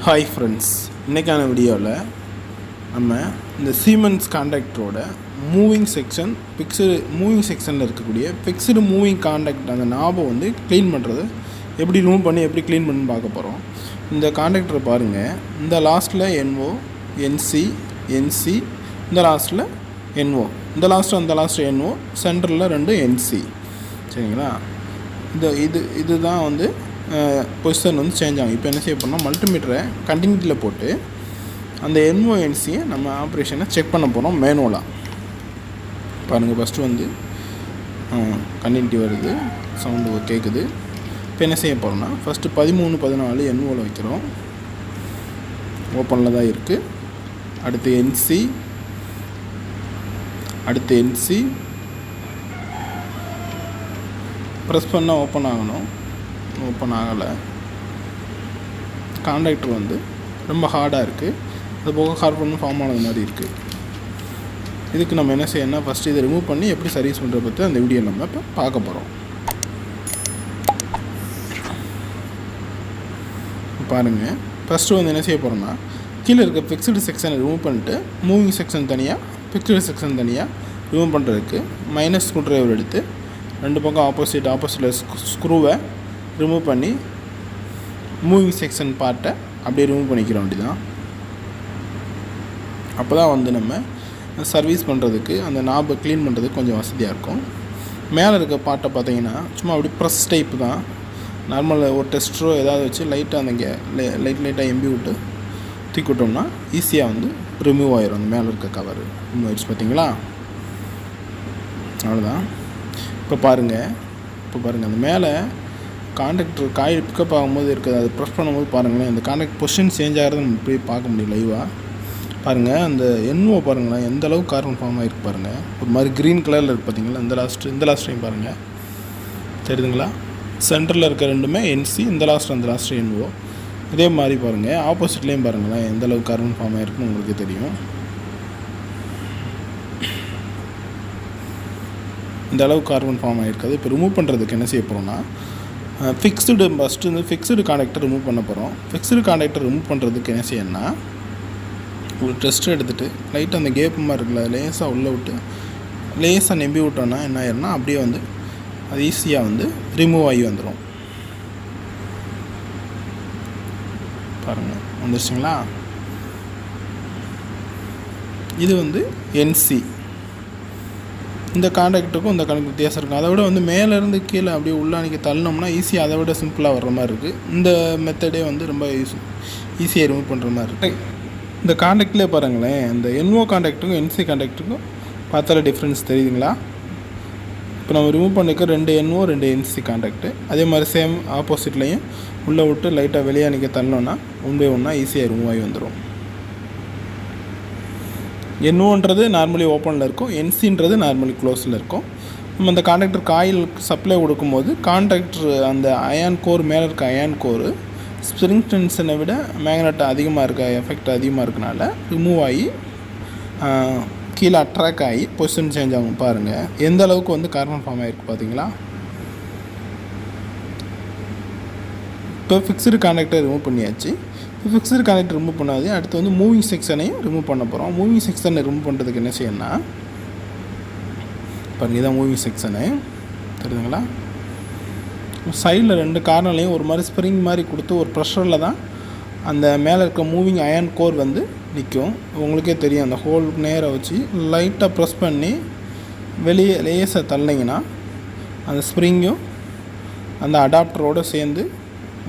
Hi friends, இன்றைக்கான வீடியோவில் நம்ம இந்த siemens கான்டாக்டரோட மூவிங் செக்ஷன் மூவிங் செக்ஷனில் இருக்கக்கூடிய ஃபிக்ஸ்டு மூவிங் கான்டாக்ட் அந்த நாபை வந்து க்ளீன் பண்ணுறது எப்படி ரிமூவ் பண்ணி எப்படி க்ளீன் பண்ணி பார்க்க போகிறோம். இந்த கான்டாக்டரை பாருங்கள், இந்த லாஸ்ட்டில் NO NC NC, இந்த லாஸ்ட்டில் NO, இந்த லாஸ்ட்டு NO, சென்டரில் 2 NC. சரிங்களா? இதுதான் வந்து பொசிஷன் வந்து சேஞ்ச் ஆகும். இப்போ என்ன செய்ய போகிறோம்னா மல்டிமீட்டரை கண்டினியூட்டியில் போட்டு அந்த NONCயை நம்ம ஆப்ரேஷனை செக் பண்ண போகிறோம் மேனுவலாக. பாருங்கள், ஃபஸ்ட்டு வந்து கண்டினியூட்டி வருது, சவுண்டு கேட்குது. இப்போ என்ன செய்ய போகிறோம்னா ஃபஸ்ட்டு 13 14 NOவில் வைக்கிறோம், ஓப்பனில் தான் இருக்குது. அடுத்து NC ப்ரெஸ் பண்ணால் ஓப்பன் ஆகணும், ஓப்பன் ஆகலை. கான்டாக்டர் வந்து ரொம்ப ஹார்டாக இருக்குது, அது போக கார்பன் ஃபார்ம் ஆனது மாதிரி இருக்குது. இதுக்கு நம்ம என்ன செய்யணும்னா ஃபஸ்ட்டு இதை ரிமூவ் பண்ணி எப்படி சர்வீஸ் பண்ணுறத பற்றி அந்த வீடியோ நம்ம இப்போ பார்க்க போகிறோம். பாருங்கள், ஃபஸ்ட்டு வந்து என்ன செய்ய போகிறோம்னா கீழே இருக்க ஃபிக்ஸ்டு செக்ஷனை ரிமூவ் பண்ணிட்டு மூவிங் செக்ஷன் தனியாக ஃபிக்ஸ்டு செக்ஷன் தனியாக ரிமூவ் பண்ணுறதுக்கு மைனஸ் ஸ்க்ரூ ட்ரைவர் எடுத்து 2 பக்கம் ஆப்போசிட்டில் ஸ்க்ரூவை ரிமூவ் பண்ணி மூவிங் செக்ஷன் பார்ட்டை அப்படியே ரிமூவ் பண்ணிக்கிற வேண்டியதான். அப்போ தான் வந்து நம்ம சர்வீஸ் பண்ணுறதுக்கு அந்த நாபை க்ளீன் பண்ணுறதுக்கு கொஞ்சம் வசதியாக இருக்கும். மேலே இருக்க பார்ட்டை பார்த்தீங்கன்னா சும்மா அப்படி ப்ரெஸ் டைப்பு தான். நார்மலாக ஒரு டெஸ்டரோ ஏதாவது வச்சு லைட்டாக அந்த லைட்டாக எம்பி விட்டு தூக்கி விட்டோம்னா ஈஸியாக வந்து ரிமூவ் ஆயிரும். அந்த மேலே இருக்க கவர் ரிமூவ் ஆயிடுச்சு, பார்த்தீங்களா? அவ்வளோதான். இப்போ பாருங்கள் அந்த மேலே கான்டாக்டர் காயில் பிக்கப் ஆகும்போது இருக்குது, அது ப்ரெஸ் பண்ணும்போது பாருங்களேன், அந்த கான்டாக்ட் பொசிஷன் சேஞ்ச் ஆகிறத நம்ம இப்படி பார்க்க முடியும் லைவாக. பாருங்கள், அந்த NO பாருங்களேன் எந்த அளவுக்கு கார்பன் ஃபார்ம் ஆகிருக்கு பாருங்கள். ஒரு மாதிரி க்ரீன் கலரில் இருக்குது பார்த்தீங்களா? இந்த லாஸ்ட் டைம் பாருங்கள், தெரியுதுங்களா? சென்டரில் இருக்க 2மே NC, இந்த லாஸ்ட் NO. இதே மாதிரி பாருங்கள் ஆப்போசிட்லேயும் பாருங்களேன் எந்த அளவுக்கு கார்பன் ஃபார்ம் ஆகிருக்குன்னு உங்களுக்கு தெரியும். இந்த அளவுக்கு கார்பன் ஃபார்ம் ஆகிருக்காது. இப்போ ரிமூவ் பண்ணுறதுக்கு என்ன செய்ய போகிறோம்னா ஃபஸ்ட்டு வந்து ஃபிக்ஸ்டு கான்டாக்டர் ரிமூவ் பண்ண போகிறோம். ஃபிக்ஸ்டு கான்டாக்டர் ரிமூவ் பண்ணுறதுக்கு என்ன செய்யணும்னா ஒரு டெஸ்ட்டர் எடுத்துகிட்டு லைட்டாக அந்த கேப்பு மாதிரி இருக்குல்ல, லேசாக உள்ளே விட்டு லேசாக நெம்பி விட்டோன்னா என்ன ஆயிரும்னா அப்படியே வந்து அது ஈஸியாக வந்து ரிமூவ் ஆகி வந்துடும். பாருங்கள், வந்துருச்சுங்களா? இது வந்து NC. இந்த கான்டாக்டருக்கும் இந்த கான்டாக்ட் வித்தியாசம் இருக்கும். அதை விட வந்து மேலேருந்து கீழே அப்படியே உள்ளானிக்கு தள்ளினோம்னா ஈஸியாக அதை விட சிம்பிளாக வர்ற மாதிரி இருக்குது. இந்த மெத்தடே வந்து ரொம்ப ஈஸியாக ரிமூவ் பண்ணுற மாதிரி இருக்குது. இந்த கான்டாக்ட்லேயே பாருங்களேன், இந்த NO கான்டாக்டருக்கும் NC கான்டாக்டருக்கும் பார்த்தாலே டிஃப்ரென்ஸ் தெரியுதுங்களா? இப்போ நம்ம ரிமூவ் பண்ணிக்க 2 NO 2 NC கான்டாக்டு, அதே மாதிரி சேம் ஆப்போசிட்லேயும் உள்ளே விட்டு லைட்டாக வெளியே நிற்க தள்ளோன்னா 1 by 1 ஈஸியாக ரிமூவ் ஆகி வந்துடும். NOன்றது நார்மலி ஓப்பனில் இருக்கும், NCன்றது நார்மலி க்ளோஸில் இருக்கும். நம்ம அந்த கான்டாக்டர் காயில் சப்ளை கொடுக்கும்போது கான்டாக்டர் அந்த அயான் கோர் மேலே இருக்க அயான் கோர் ஸ்ப்ரிங் டென்ஷனை விட மேக்னெட் அதிகமாக இருக்க எஃபெக்ட் அதிகமாக இருக்கனால ரிமூவ் ஆகி கீழே அட்ராக்ட் ஆகி பொசிஷன் சேஞ்ச் ஆகும். பாருங்கள் எந்த அளவுக்கு வந்து கார்பன் ஃபார்ம் ஆகிருக்கு பார்த்தீங்களா? இப்போ ஃபிக்ஸ்டு கான்டாக்டர் ரிமூவ் பண்ணியாச்சு. ஃபிக்ஸ்டு கான்டாக்டர் ரிமூவ் பண்ணாது, அடுத்து வந்து மூவிங் செக்ஷனையும் ரிமூவ் பண்ண போகிறோம். மூவிங் செக்ஷனை ரிமூவ் பண்ணுறதுக்கு என்ன செய்யணும்னா பாருங்கள், இதான் மூவிங் செக்ஷனு, தெரியுதுங்களா? சைடில் 2 கார்னர்லையும் ஒரு மாதிரி ஸ்ப்ரிங் மாதிரி கொடுத்து ஒரு ப்ரெஷரில் தான் அந்த மேலே இருக்க மூவிங் அயன் கோர் வந்து நிற்கும். உங்களுக்கே தெரியும், அந்த ஹோல் நேராக வச்சு லைட்டாக ப்ரெஸ் பண்ணி வெளியே லேசாக தள்ளிங்கன்னா அந்த ஸ்ப்ரிங்கும் அந்த அடாப்டரோடு சேர்ந்து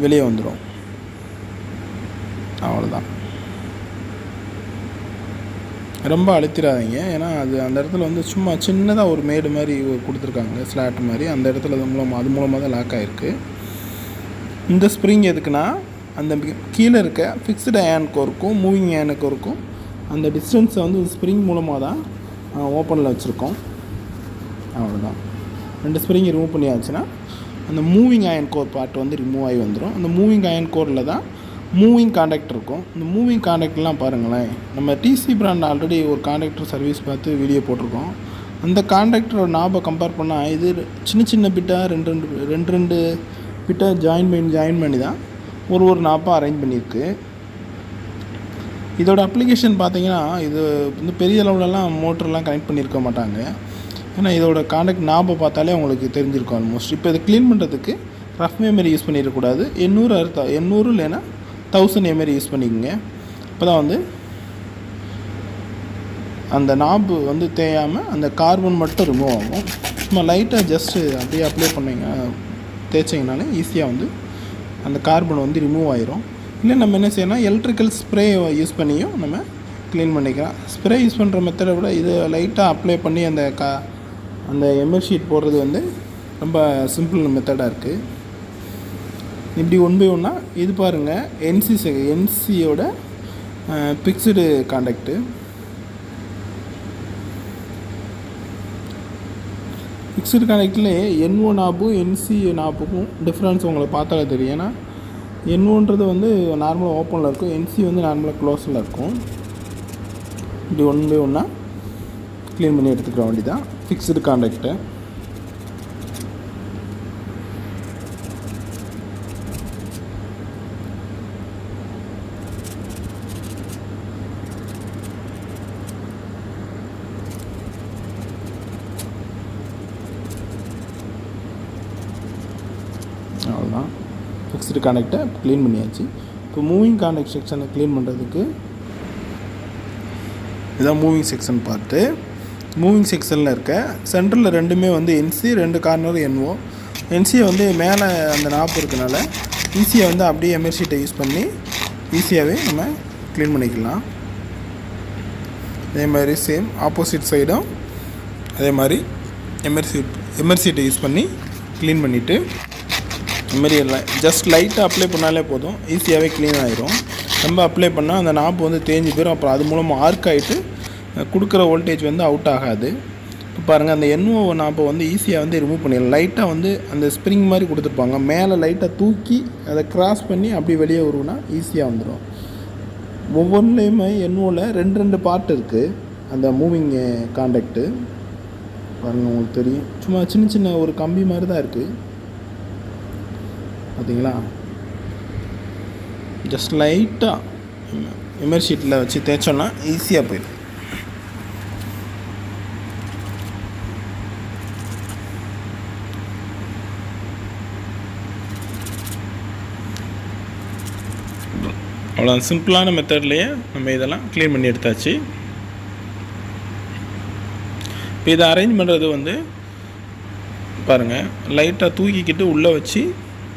வெளியே வந்துடும். அவ்வளோதான். ரொம்ப அழுத்திடாதீங்க, ஏன்னா அது அந்த இடத்துல வந்து சும்மா சின்னதாக ஒரு மேடு மாதிரி கொடுத்துருக்காங்க, ஸ்லாட் மாதிரி. அந்த இடத்துல அது மூலமாக தான் லாக் ஆகிருக்கு. இந்த ஸ்ப்ரிங் எதுக்குன்னா அந்த கீழே இருக்க ஃபிக்ஸ்டு அயன் கோருக்கும் மூவிங் அயன் கோருக்கும் அந்த டிஸ்டன்ஸை வந்து ஸ்ப்ரிங் மூலமாக தான் ஓப்பனில் வச்சுருக்கோம். அவ்வளோதான். 2 ஸ்ப்ரிங் ரிமூவ் பண்ணியாச்சுன்னா அந்த மூவிங் அயன் கோர் பார்ட் வந்து ரிமூவ் ஆகி வந்துடும். அந்த மூவிங் அயன் கோரில் தான் மூவிங் கான்டாக்டர் இருக்கும். இந்த மூவிங் கான்டாக்டர்லாம் பாருங்களேன், நம்ம TC பிராண்ட் ஆல்ரெடி ஒரு கான்டாக்டர் சர்வீஸ் பார்த்து வீடியோ போட்டிருக்கோம். அந்த கான்டாக்டரோட நாபை கம்பேர் பண்ணால் இது சின்ன பிட்டாக ரெண்டு பிட்டை ஜாயின் பண்ணி தான் ஒரு நாப்பாக அரேஞ்ச் பண்ணியிருக்கு. இதோட அப்ளிகேஷன் பார்த்தீங்கன்னா இது வந்து பெரிய அளவுலலாம் மோட்டர்லாம் கனெக்ட் பண்ணியிருக்க மாட்டாங்க. ஏன்னா இதோட காண்டாக்ட் நாபை பார்த்தாலே உங்களுக்கு தெரிஞ்சிருக்கும் ஆல்மோஸ்ட். இப்போ இதை க்ளீன் பண்ணுறதுக்கு ரஃப் மெமரி யூஸ் பண்ணிடக்கூடாது. 800 இல்லைன்னா 1000 எம்எரி யூஸ் பண்ணிக்கோங்க. இப்போ தான் வந்து அந்த நாபு வந்து தேயாமல் அந்த கார்பன் மட்டும் ரிமூவ் ஆகும். சும்மா லைட்டாக ஜஸ்ட்டு அப்படியே அப்ளை பண்ணிங்க தேய்ச்சிங்கனாலே ஈஸியாக வந்து அந்த கார்பன் வந்து ரிமூவ் ஆயிரும். இல்லை நம்ம என்ன செய்யணும், எலக்ட்ரிக்கல் ஸ்ப்ரே யூஸ் பண்ணியும் நம்ம க்ளீன் பண்ணிக்கலாம். ஸ்ப்ரே யூஸ் பண்ணுற மெத்தடை விட இது லைட்டாக அப்ளை பண்ணி அந்த எம்எல் ஷீட் போடுறது வந்து ரொம்ப சிம்பிள் மெத்தடாக இருக்குது. இப்படி ஒன் பை ஒன்றா இது பாருங்கள், என்சியோட பிக்ஸ்டு காண்டாக்டு. ஃபிக்ஸ்டு காண்டாக்டில் NO நாபும் NC நாபுக்கும் டிஃப்ரென்ஸ் உங்களுக்கு பார்த்தாலே தெரியும். ஏன்னா NOன்றது வந்து நார்மலாக ஓப்பனில் இருக்கும், NC வந்து நார்மலாக க்ளோஸில் இருக்கும். இப்படி ஒன் பை ஒன்றா க்ளீன் பண்ணி எடுத்துக்கிற வேண்டி தான் ஃபிக்ஸ்டு காண்டாக்டை. அவ்வளோதான், ஃபிக்ஸ்டு காண்டாக்டை க்ளீன் பண்ணியாச்சு. இப்போ மூவிங் காண்டாக்ட் செக்ஷனை க்ளீன் பண்ணுறதுக்கு இதான் மூவிங் செக்ஷன் பார்ட்டு. மூவிங் செக்ஷனில் இருக்க சென்டரில் ரெண்டுமே வந்து NC, 2 கார்னர் NO. NCயை வந்து மேலே அந்த நாப்பு இருக்கனால ஈஸியாக வந்து அப்படியே எம்எர் ஷீட்டை யூஸ் பண்ணி ஈஸியாகவே நம்ம க்ளீன் பண்ணிக்கலாம். அதே மாதிரி சேம் ஆப்போசிட் சைடும் அதே மாதிரி எம்எர் ஷீட்டை யூஸ் பண்ணி க்ளீன் பண்ணிவிட்டு இதுமாரி ஜஸ்ட் லைட்டாக அப்ளை பண்ணாலே போதும், ஈஸியாகவே க்ளீன் ஆகிரும். ரொம்ப அப்ளை பண்ணால் அந்த நாப்பு வந்து தேஞ்சு போயிடும். அப்புறம் அது மூலமாக ஆர்க் ஆகிட்டு கொடுக்குற வோல்டேஜ் வந்து அவுட் ஆகாது. இப்போ பாருங்கள், அந்த NO நாப்பை வந்து ஈஸியாக வந்து ரிமூவ் பண்ணிடலாம். லைட்டாக வந்து அந்த ஸ்ப்ரிங் மாதிரி கொடுத்துருப்பாங்க, மேலே லைட்டாக தூக்கி அதை கிராஸ் பண்ணி அப்படி வெளியே வருவோன்னா ஈஸியாக வந்துடும். ஒவ்வொன்றுலேயுமே NOவில் 2 பார்ட் இருக்குது. அந்த மூவிங் காண்டாக்டு பாருங்கள், உங்களுக்கு தெரியும். சும்மா சின்ன ஒரு கம்பி மாதிரி தான் இருக்குது, பார்த்தீங்களா? ஜஸ்ட் லைட்டாக எம்எர் ஷீட்டில் வச்சு தேய்ச்சோன்னா ஈஸியாக போயிடும். அவ்வளோ சிம்பிளான மெத்தட்லேயே நம்ம இதெல்லாம் க்ளீன் பண்ணி எடுத்தாச்சு. இப்போ இதை அரேஞ்ச் பண்ணுறது வந்து பாருங்கள், லைட்டாக தூக்கிக்கிட்டு உள்ளே வச்சு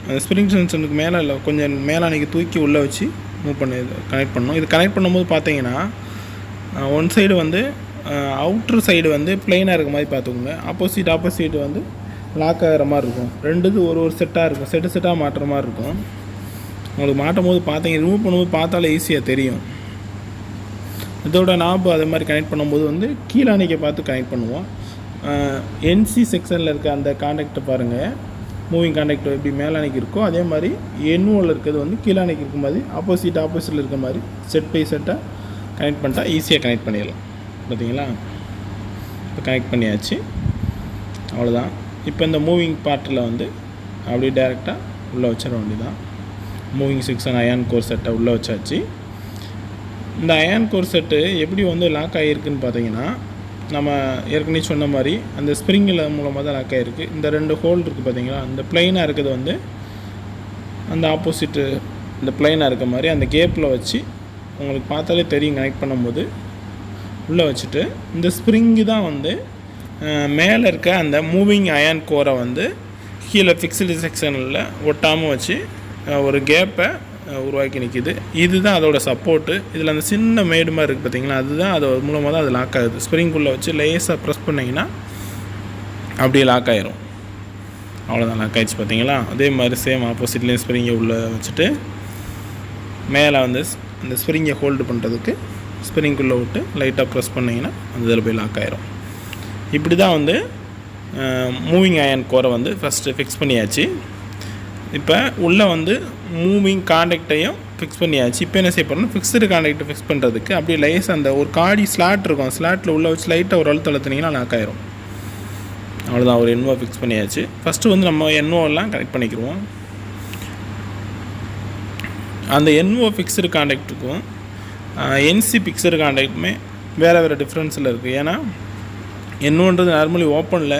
அந்த ஸ்ப்ரிங் சென்சனுக்கு மேலே இல்லை கொஞ்சம் மேலானைக்கு தூக்கி உள்ளே வச்சு மூவ் பண்ணி கனெக்ட் பண்ணணும். இது கனெக்ட் பண்ணும்போது பார்த்தீங்கன்னா ஒன் சைடு வந்து அவுட்ரு சைடு வந்து ப்ளைனாக இருக்க மாதிரி பார்த்துக்கோங்க. ஆப்போசிட் வந்து லாக் ஆகிற மாதிரி இருக்கும். ரெண்டுது ஒரு செட்டாக இருக்கும், செட்டாக மாட்டுற மாதிரி இருக்கும். உங்களுக்கு மாட்டும் போது பார்த்தீங்க, ரிமூவ் பண்ணும்போது பார்த்தாலே ஈஸியாக தெரியும். இதோட நாபு அதே மாதிரி கனெக்ட் பண்ணும்போது வந்து கீழானைக்கு பார்த்து கனெக்ட் பண்ணுவோம். NC செக்ஷனில் இருக்க அந்த காண்டாக்டை பாருங்கள், மூவிங் காண்டாக்டர் எப்படி மேலானைக்கு இருக்கோ அதே மாதிரி NOவில் இருக்கிறது வந்து கீழானைக்கு இருக்க மாதிரி ஆப்போசிட்டில் இருக்க மாதிரி செட் பை செட்டாக கனெக்ட் பண்ணிட்டா ஈஸியாக கனெக்ட் பண்ணிடலாம். பார்த்தீங்களா? இப்போ கனெக்ட் பண்ணியாச்சு, அவ்வளோதான். இப்போ இந்த மூவிங் பார்ட்டில் வந்து அப்படியே டேரெக்டாக உள்ளே வச்சிட வேண்டியதான். மூவிங் செக்ஷன் அயான் கோர் செட்டை உள்ளே வச்சாச்சு. இந்த அயான் கோர் செட்டு எப்படி வந்து லாக் ஆகியிருக்குன்னு பார்த்தீங்கன்னா, நம்ம ஏற்கனவே சொன்ன மாதிரி அந்த ஸ்ப்ரிங்கில் மூலமாக தான் லாக் ஆகிருக்கு. இந்த 2 ஹோல் இருக்குது பார்த்தீங்களா, இந்த ப்ளைனாக இருக்கிறது வந்து அந்த ஆப்போசிட்டு இந்த ப்ளைனாக இருக்க மாதிரி அந்த கேப்பில் வச்சு உங்களுக்கு பார்த்தாலே தெரியும். கனெக்ட் பண்ணும்போது உள்ளே வச்சுட்டு இந்த ஸ்ப்ரிங்கு தான் வந்து மேலே இருக்க அந்த மூவிங் அயான் கோரை வந்து கீழே ஃபிக்ஸ்டு செக்ஷனில் ஒட்டாமல் வச்சு ஒரு கேப்பை உருவாக்கி நிற்கிது. இதுதான் அதோட சப்போர்ட்டு. இதில் அந்த சின்ன மேடு மாதிரி இருக்குது பார்த்தீங்களா, அதுதான் அது மூலமாக தான் அது லாக் ஆகுது. ஸ்ப்ரிங்குள்ளே வச்சு லேஸாக ப்ரெஸ் பண்ணிங்கன்னா அப்படியே லாக் ஆகிரும். அவ்வளோதான், லாக் ஆகிடுச்சு பார்த்தீங்களா. அதே மாதிரி சேம் ஆப்போசிட்லேயும் ஸ்ப்ரிங்கை உள்ளே வச்சுட்டு மேலே வந்து அந்த ஸ்ப்ரிங்கை ஹோல்டு பண்ணுறதுக்கு ஸ்ப்ரிங்குள்ளே விட்டு லைட்டாக ப்ரெஸ் பண்ணிங்கன்னா அந்த இதில் போய் லாக் ஆகிரும். இப்படி தான் வந்து மூவிங் அயன் கோரை வந்து ஃபஸ்ட்டு ஃபிக்ஸ் பண்ணியாச்சு. இப்போ உள்ளே வந்து மூவிங் காண்டாக்டையும் ஃபிக்ஸ் பண்ணியாச்சு. இப்போ என்ன செய்ய போகிறோம்னா, ஃபிக்ஸ்டு காண்டாக்டை ஃபிக்ஸ் பண்ணுறதுக்கு அப்படியே லைஸ் அந்த ஒரு காடி ஸ்லாட் இருக்கும், ஸ்லாட்டில் உள்ளே வச்சு லைட்டாக ஒரு அழுத்தினீங்கன்னா லாக் ஆயிரும். அவ்வளோதான், ஒரு NO ஃபிக்ஸ் பண்ணியாச்சு. ஃபஸ்ட்டு வந்து நம்ம NOலாம் கனெக்ட் பண்ணிக்கிடுவோம். அந்த NO ஃபிக்ஸ்டு காண்டாக்டுக்கும் என்சி பிக்சடு கான்டாக்டுமே வேறு டிஃப்ரென்ஸில் இருக்குது. ஏன்னா என்னன்றது நார்மலி ஓப்பனில்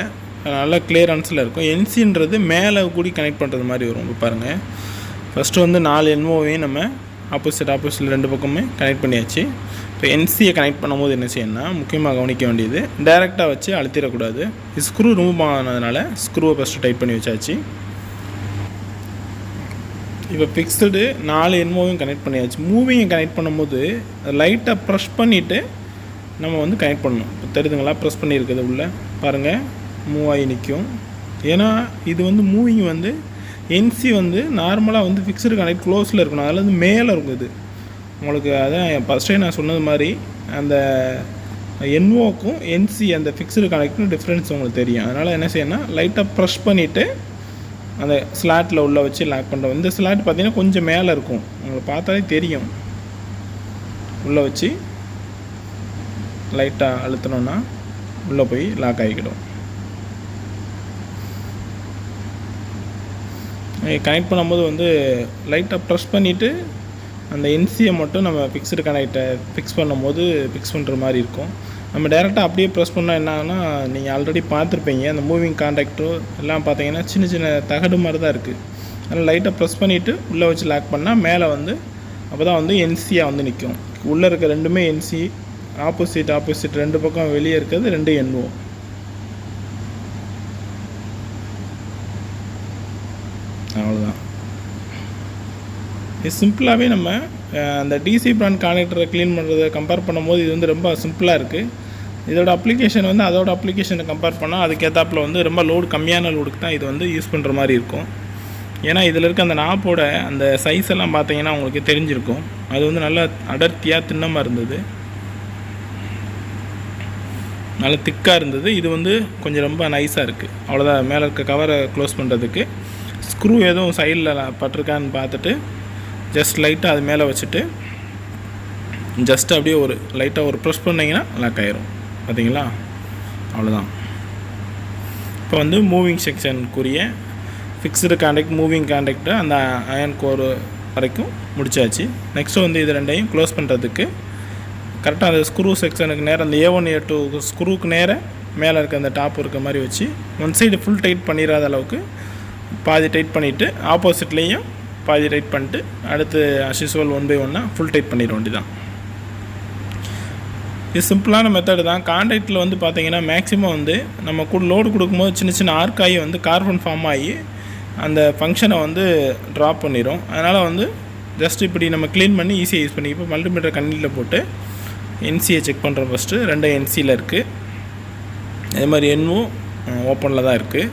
நல்லா கிளியரன்ஸில் இருக்கும். என்சின்றது மேலே கூடி கனெக்ட் பண்ணுறது மாதிரி வரும். இப்போ பாருங்கள், ஃபஸ்ட்டு வந்து 4 என்ஓவையும் நம்ம ஆப்போசிட் 2 பக்கமே கனெக்ட் பண்ணியாச்சு. இப்போ என்சியை கனெக்ட் பண்ணும்போது என்ன செய்யணும்னா, முக்கியமாக கவனிக்க வேண்டியது, டைரெக்டாக வச்சு அழுத்திடக்கூடாது. ஸ்க்ரூ ரிமூவ் ஆனதுனால ஸ்க்ரூவை ஃபஸ்ட்டு டைட் பண்ணி வச்சாச்சு. இப்போ ஃபிக்ஸ்டு 4 என்ஓவையும் கனெக்ட் பண்ணியாச்சு. மூவிங்கை கனெக்ட் பண்ணும்போது லைட்டாக ப்ரெஷ் பண்ணிவிட்டு நம்ம வந்து கனெக்ட் பண்ணணும். இப்போ தெரியுதுங்களா, ப்ரெஸ் பண்ணியிருக்குது உள்ளே பாருங்கள், மூவ் ஆகி நிற்கும். ஏன்னா இது வந்து மூவிங் வந்து என்சி வந்து நார்மலாக வந்து ஃபிக்ஸ்டு கனெக்ட் க்ளோஸில் இருக்கணும், அதில் வந்து மேலே இருக்கும். இது உங்களுக்கு அதான் ஃபஸ்ட்டே நான் சொன்னது மாதிரி அந்த என்ஓக்கும் என்சி அந்த ஃபிக்ஸ்டு கனெக்ட்னு டிஃப்ரென்ஸ் உங்களுக்கு தெரியும். அதனால் என்ன செய்யணும்னா, லைட்டாக ப்ரெஷ் பண்ணிவிட்டு அந்த ஸ்லாட்டில் உள்ளே வச்சு லாக் பண்ணுறோம். இந்த ஸ்லாட் பார்த்திங்கன்னா கொஞ்சம் மேலே இருக்கும், உங்களுக்கு பார்த்தாலே தெரியும். உள்ளே வச்சு லைட்டாக அழுத்தினோன்னா உள்ளே போய் லாக் ஆகிக்கிடும். கனெக்ட் பண்ணும்போது வந்து லைட்டாக ப்ரெஸ் பண்ணிவிட்டு அந்த என்சியை மட்டும் நம்ம ஃபிக்ஸ்டு கனெக்டை ஃபிக்ஸ் பண்ணும்போது ஃபிக்ஸ் பண்ணுற மாதிரி இருக்கும். நம்ம டேரெக்டாக அப்படியே ப்ரெஸ் பண்ணால் என்ன ஆகுனா, நீங்கள் ஆல்ரெடி பார்த்துருப்பீங்க, அந்த மூவிங் கான்டாக்டோ எல்லாம் பார்த்தீங்கன்னா சின்ன சின்ன தகடு மாதிரி தான் இருக்குது. அதனால் லைட்டாக ப்ரெஸ் பண்ணிவிட்டு உள்ளே வச்சு லாக் பண்ணால் மேலே வந்து அப்போ தான் வந்து என்சியாக வந்து நிற்கும். உள்ளே இருக்க ரெண்டுமே என்சி, ஆப்போசிட் 2 பக்கம் வெளியே இருக்கிறது 2 என்ஓ. அவ்வளோதான். இது சிம்பிளாகவே நம்ம அந்த டிசி பிராண்ட் கான்டக்டரை க்ளீன் பண்ணுறதை கம்பேர் பண்ணும்போது இது வந்து ரொம்ப சிம்பிளாக இருக்குது. இதோட அப்ளிகேஷன் வந்து அதோட அப்ளிகேஷனை கம்பேர் பண்ணால் அதுக்கேற்றாப்பில் வந்து ரொம்ப லோடு கம்மியான லோடுக்கு தான் இது வந்து யூஸ் பண்ணுற மாதிரி இருக்கும். ஏன்னா இதில் இருக்க அந்த நாப்போட அந்த சைஸ் எல்லாம் பார்த்தீங்கன்னா உங்களுக்கு தெரிஞ்சிருக்கும். அது வந்து நல்லா அடர்த்தியாக திண்ணமாக இருந்தது, நல்லா திக்காக இருந்தது. இது வந்து கொஞ்சம் ரொம்ப நைஸாக இருக்குது. அவ்வளோதான். மேலே இருக்க கவரை க்ளோஸ் பண்ணுறதுக்கு ஸ்க்ரூ எதுவும் சைடில் பட்டிருக்கான்னு பார்த்துட்டு ஜஸ்ட் லைட்டாக அது மேலே வச்சுட்டு ஜஸ்ட் அப்படியே ஒரு லைட்டாக ஒரு ப்ரெஸ் பண்ணிங்கன்னா லாக் ஆயிரும். பார்த்தீங்களா, அவ்வளோதான். இப்போ வந்து மூவிங் செக்ஷனுக்குரிய ஃபிக்ஸ்டு கான்டாக்ட், மூவிங் கான்டாக்டை அந்த அயன் கோர் வரைக்கும் முடிச்சாச்சு. நெக்ஸ்ட்டு வந்து இது ரெண்டையும் க்ளோஸ் பண்ணுறதுக்கு கரெக்டாக அந்த ஸ்க்ரூ செக்ஷனுக்கு நேரம் அந்த A1 A2 ஸ்க்ரூக்கு நேரம் மேலே இருக்க அந்த டாப் இருக்க மாதிரி வச்சு ஒன் சைடு ஃபுல் டைட் பண்ணிடாத அளவுக்கு பாதி டைட் பண்ணிவிட்டு ஆப்போசிட்லேயும் பாதி டைட் பண்ணிட்டு அடுத்து அஸ்யூஸ்வல் 1 by 1 ஃபுல் டைட் பண்ணிட வேண்டியதான். இது சிம்பிளான மெத்தடு தான். கான்டாக்டில் வந்து பார்த்திங்கன்னா மேக்ஸிமம் வந்து நம்ம லோடு கொடுக்கும்போது சின்ன சின்ன ஆர்க்காகி வந்து கார்பன் ஃபார்ம் ஆகி அந்த ஃபங்க்ஷனை வந்து ட்ராப் பண்ணிடும். அதனால் வந்து ஜஸ்ட் இப்படி நம்ம க்ளீன் பண்ணி ஈஸியாக யூஸ் பண்ணி இப்போ மல்டிமீட்டர் கண்ணியில் போட்டு என்சியை செக் பண்ணுறோம். ஃபஸ்ட்டு 2 என்சியில் இருக்குது. அதே மாதிரி என்ஓ ஓப்பனில் தான் இருக்குது,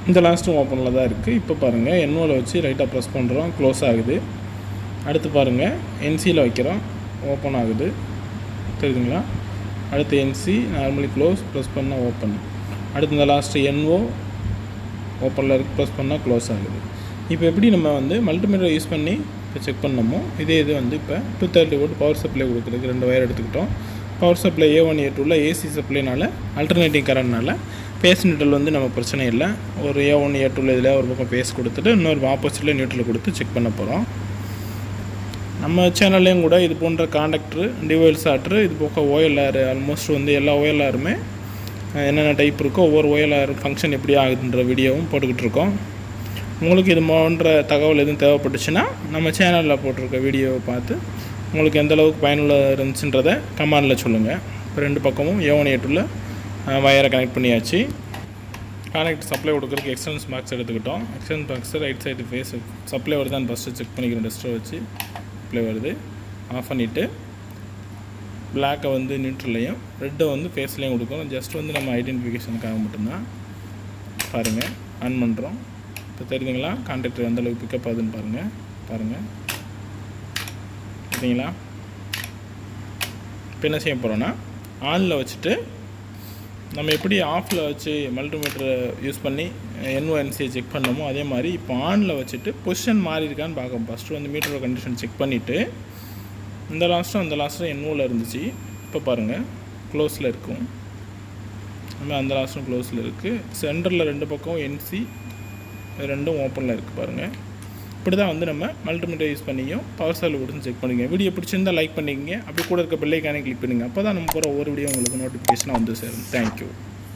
இந்த லாஸ்ட்டும் ஓப்பனில் தான் இருக்குது. இப்போ பாருங்கள், என்ஓவில் வச்சு ரைட்டாக ப்ரெஸ் பண்ணுறோம், க்ளோஸ் ஆகுது. அடுத்து பாருங்கள், என்சியில் வைக்கிறோம், ஓப்பன் ஆகுது. தெரியுதுங்களா? அடுத்து என்சி நார்மலி க்ளோஸ், ப்ரெஸ் பண்ணால் ஓப்பன். அடுத்து இந்த லாஸ்ட்டு என்ஓ ஓப்பனில் இருக்குது, ப்ரெஸ் பண்ணால் க்ளோஸ் ஆகுது. இப்போ எப்படி நம்ம வந்து மல்டிமீட்டர் யூஸ் பண்ணி இப்போ செக் பண்ணோமோ இதே இது வந்து இப்போ 230 வோல்ட் பவர் சப்ளை கொடுக்குறதுக்கு 2 வயர் எடுத்துக்கிட்டோம். பவர் சப்ளை A1 A2ல ஏசி சப்ளைனால அல்டர்னேட்டிங் கரண்ட்னால பேஸ் நியூட்ரல் வந்து நம்ம பிரச்சனை இல்லை. ஒரு A1 A2ல இதில் ஒரு பக்கம் பேஸ் கொடுத்துட்டு இன்னொரு ஆப்போசிட்டில் நியூட்ரல் கொடுத்து செக் பண்ண போகிறோம். நம்ம சேனல்லையும் கூட இது போன்ற கான்டாக்டரு, டிவைல் சாட்ரு, இது போக OLR ஆல்மோஸ்ட் வந்து எல்லா OLRமே என்னென்ன டைப் இருக்கோ ஒவ்வொரு OLR ஃபங்க்ஷன் எப்படி ஆகுதுன்ற வீடியோவும் போட்டுக்கிட்டு இருக்கோம். உங்களுக்கு இது போன்ற தகவல் எதுவும் தேவைப்பட்டுச்சுன்னா நம்ம சேனலில் போட்டிருக்க வீடியோவை பார்த்து உங்களுக்கு எந்தளவுக்கு பயனுள்ள இருந்துச்சுன்றதை கமெண்டில் சொல்லுங்கள். இப்போ 2 பக்கமும் A1 A2ல வயரை கனெக்ட் பண்ணியாச்சு. கான்டாக்ட் சப்ளை கொடுக்குறதுக்கு எக்ஸ்டர்னல் பாக்ஸ் எடுத்துக்கிட்டோம். External box right side face supply வருதான்னு ஃபஸ்ட்டு செக் பண்ணிக்கிறோம். டெஸ்ட்டை வச்சு சப்ளை வருது, ஆஃப் பண்ணிவிட்டு பிளாக்கை வந்து நியூட்ரல்லையும் ரெட்டை வந்து ஃபேஸ்லேயும் கொடுக்கணும். ஜஸ்ட் வந்து நம்ம ஐடென்டிஃபிகேஷனுக்காக மட்டும்தான். பாருங்கள், ஆன் பண்ணுறோம். இப்போ தெரியுதுங்களா கான்டாக்டர் எந்தளவுக்கு பிக்கப் ஆகுதுன்னு பாருங்கள். சரிங்களா? இப்போ என்ன செய்ய போகிறோன்னா, ஆனில் வச்சுட்டு நம்ம எப்படி ஆஃபில் வச்சு மல்டிமீட்டரை யூஸ் பண்ணி என்ஓஎன்சியை செக் பண்ணோமோ அதே மாதிரி இப்போ ஆனில் வச்சுட்டு பொசிஷன் மாறி இருக்கான்னு பார்க்கணும். ஃபஸ்ட்டு வந்து மீட்டரோட கண்டிஷன் செக் பண்ணிவிட்டு இந்த லாஸ்ட்டும் என்ஓவில் இருந்துச்சு. இப்போ பாருங்கள் க்ளோஸில் இருக்கும், அந்த லாஸ்ட்டும் க்ளோஸில் இருக்குது. சென்டரில் 2 பக்கம் என்சி ரெண்டும் ஓப்பனில் இருக்குது பாருங்கள். இப்படி தான் வந்து நம்ம மல்டிமீட்டர் யூஸ் பண்ணியும் பவர் சப்ளை கொடுத்து செக் பண்ணிக்கங்க. வீடியோ பிடிச்சிருந்தால் லைக் பண்ணிக்கங்க. அப்படி கூட இருக்க பெல் ஐக்கானே கிளிக் பண்ணுங்கள். அப்போ தான் நம்ம போகிற ஒவ்வொரு வீடியோ உங்களுக்கு நோட்டிஃபிகேஷனாக வந்து சேரும். தேங்க்யூ.